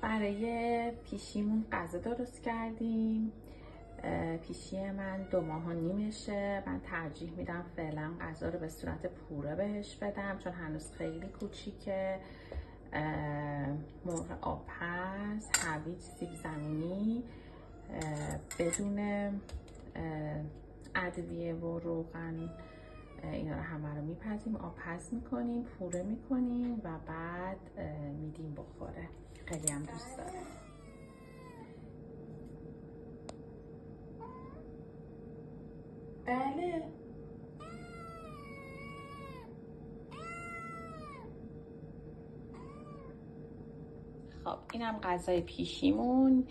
برای پیشیمون غذا درست کردیم. پیشی من 2.5 ماهشه. من ترجیح میدم فعلا غذا رو به صورت پوره بهش بدم چون هنوز خیلی کوچیکه. مرغ آبپز، هویج، سیب زمینی بدون ادویه و روغن، اینا رو همه رو میپزیم، آبپز میکنیم، پوره میکنیم و بعد میدیم بخوره. خیلی هم دوست داره. بله. خب اینم غذای پیشیمون.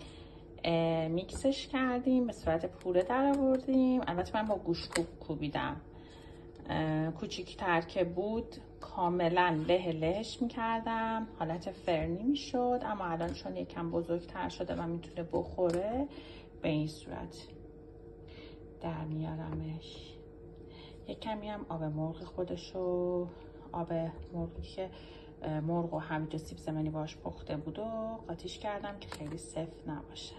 میکسش کردیم، به صورت پوره در آوردیم. البته من با گوشت کوبیدم. کوچیک‌تر که بود کاملا لهش میکردم، حالت فرنی میشد، اما الان چون یکم بزرگتر شده و میتونه بخوره به این صورت در میارمش. یک کمی هم آب مرغ خودشو، آب مرغی که مرغ و هویج و سیب زمینی باش پخته بود و قاطیش کردم که خیلی سفت نباشه.